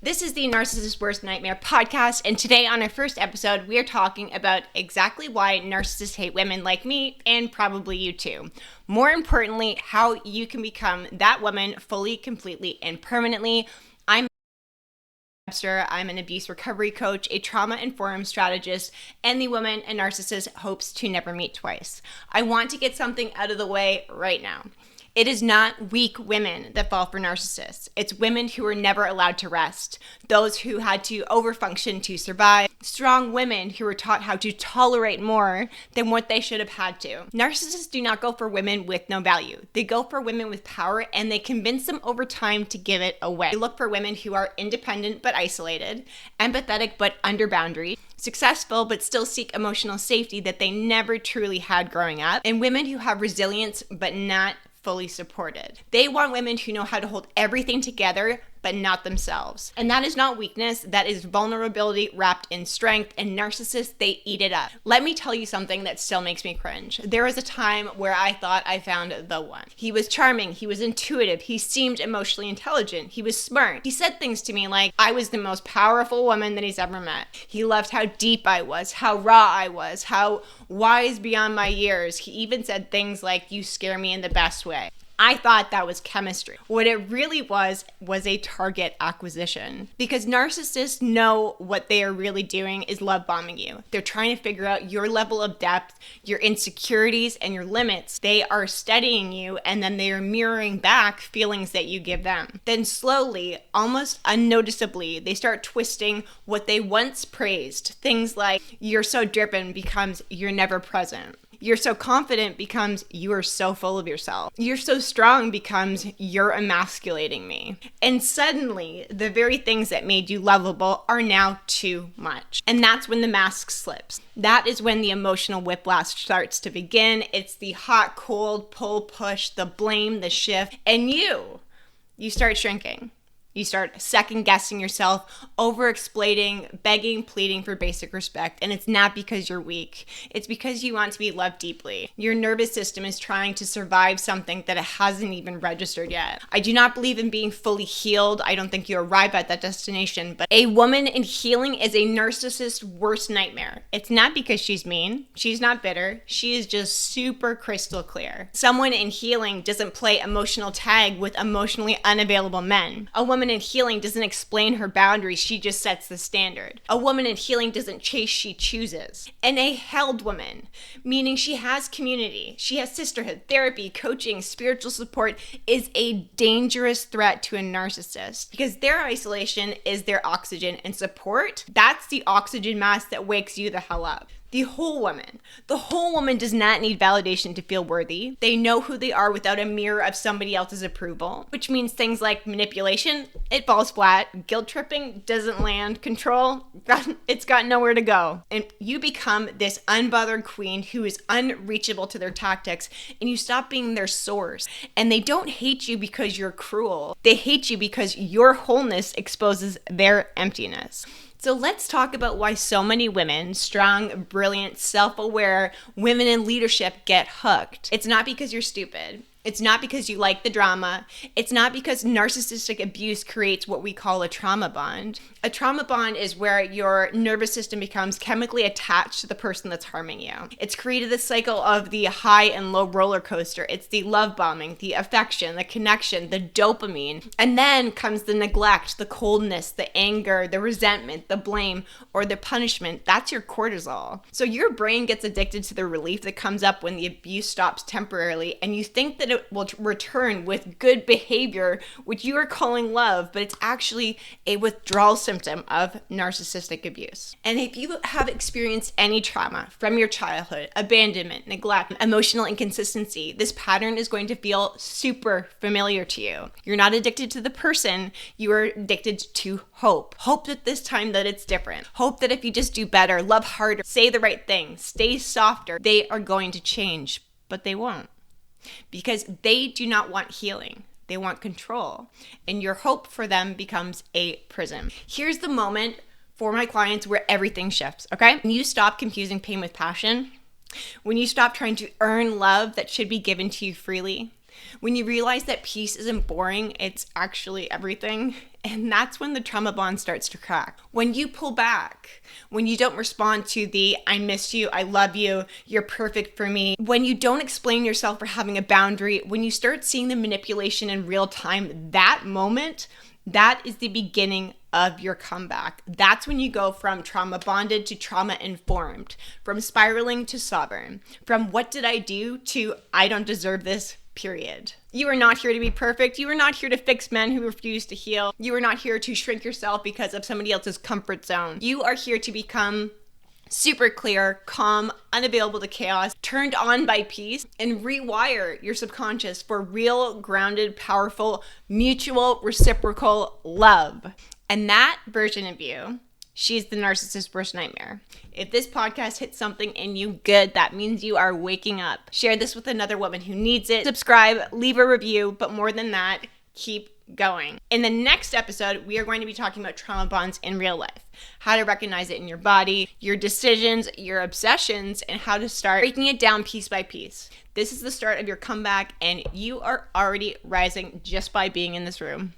This is the Narcissist's Worst Nightmare podcast, and today on our first episode, we are talking about exactly why narcissists hate women like me, and probably you too. More importantly, how you can become that woman fully, completely, and permanently. I'm Webster. I'm an abuse recovery coach, a trauma-informed strategist, and the woman a narcissist hopes to never meet twice. I want to get something out of the way right now. It is not weak women that fall for narcissists. It's women who were never allowed to rest, those who had to overfunction to survive, strong women who were taught how to tolerate more than what they should have had to. Narcissists do not go for women with no value. They go for women with power, and they convince them over time to give it away. They look for women who are independent but isolated, empathetic but under boundary, successful but still seek emotional safety that they never truly had growing up, and women who have resilience but not fully supported. They want women who know how to hold everything together, but not themselves. And that is not weakness, that is vulnerability wrapped in strength, and narcissists, they eat it up. Let me tell you something that still makes me cringe. There was a time where I thought I found the one. He was charming, he was intuitive, he seemed emotionally intelligent, he was smart. He said things to me like I was the most powerful woman that he's ever met. He loved how deep I was, how raw I was, how wise beyond my years. He even said things like, "You scare me in the best way." I thought that was chemistry. What it really was a target acquisition. Because narcissists know what they are really doing is love bombing you. They're trying to figure out your level of depth, your insecurities, and your limits. They are studying you, and then they are mirroring back feelings that you give them. Then slowly, almost unnoticeably, they start twisting what they once praised. Things like, "You're so driven" becomes "you're never present." "You're so confident" becomes "you are so full of yourself." "You're so strong" becomes "you're emasculating me." And suddenly, the very things that made you lovable are now too much. And that's when the mask slips. That is when the emotional whiplash starts to begin. It's the hot, cold, pull, push, the blame, the shift, and you start shrinking. You start second-guessing yourself, over-explaining, begging, pleading for basic respect. And it's not because you're weak. It's because you want to be loved deeply. Your nervous system is trying to survive something that it hasn't even registered yet. I do not believe in being fully healed. I don't think you arrive at that destination. But a woman in healing is a narcissist's worst nightmare. It's not because she's mean. She's not bitter. She is just super crystal clear. Someone in healing doesn't play emotional tag with emotionally unavailable men. A woman in healing doesn't explain her boundaries, she just sets the standard. A woman in healing doesn't chase, she chooses. And a held woman, meaning she has community, she has sisterhood, therapy, coaching, spiritual support, is a dangerous threat to a narcissist because their isolation is their oxygen, and support, that's the oxygen mask that wakes you the hell up. The whole woman does not need validation to feel worthy. They know who they are without a mirror of somebody else's approval, which means things like manipulation, it falls flat, guilt tripping doesn't land, control, it's got nowhere to go. And you become this unbothered queen who is unreachable to their tactics, and you stop being their source. And they don't hate you because you're cruel. They hate you because your wholeness exposes their emptiness. So let's talk about why so many women, strong, brilliant, self-aware women in leadership get hooked. It's not because you're stupid. It's not because you like the drama. It's not because narcissistic abuse creates what we call a trauma bond. A trauma bond is where your nervous system becomes chemically attached to the person that's harming you. It's created this cycle of the high and low roller coaster. It's the love bombing, the affection, the connection, the dopamine. And then comes the neglect, the coldness, the anger, the resentment, the blame, or the punishment. That's your cortisol. So your brain gets addicted to the relief that comes up when the abuse stops temporarily, and you think that it will return with good behavior, which you are calling love, but it's actually a withdrawal symptom of narcissistic abuse. And if you have experienced any trauma from your childhood, abandonment, neglect, emotional inconsistency, this pattern is going to feel super familiar to you. You're not addicted to the person, you are addicted to hope. Hope that this time that it's different. Hope that if you just do better, love harder, say the right thing, stay softer, they are going to change, but they won't. Because they do not want healing. They want control. And your hope for them becomes a prison. Here's the moment for my clients where everything shifts, okay? When you stop confusing pain with passion, when you stop trying to earn love that should be given to you freely, when you realize that peace isn't boring, it's actually everything, And that's when the trauma bond starts to crack. When you pull back, when you don't respond to the I miss you, I love you, you're perfect for me, when you don't explain yourself for having a boundary, when you start seeing the manipulation in real time, that moment, that is the beginning of your comeback. That's when you go from trauma bonded to trauma informed, from spiraling to sovereign, from what did I do to I don't deserve this, period. You are not here to be perfect. You are not here to fix men who refuse to heal. You are not here to shrink yourself because of somebody else's comfort zone. You are here to become super clear, calm, unavailable to chaos, turned on by peace, and rewire your subconscious for real, grounded, powerful, mutual, reciprocal love. And that version of you, she's the narcissist's worst nightmare. If this podcast hits something in you good, that means you are waking up. Share this with another woman who needs it. Subscribe, leave a review, but more than that, keep going. In the next episode, we are going to be talking about trauma bonds in real life, how to recognize it in your body, your decisions, your obsessions, and how to start breaking it down piece by piece. This is the start of your comeback, and you are already rising just by being in this room.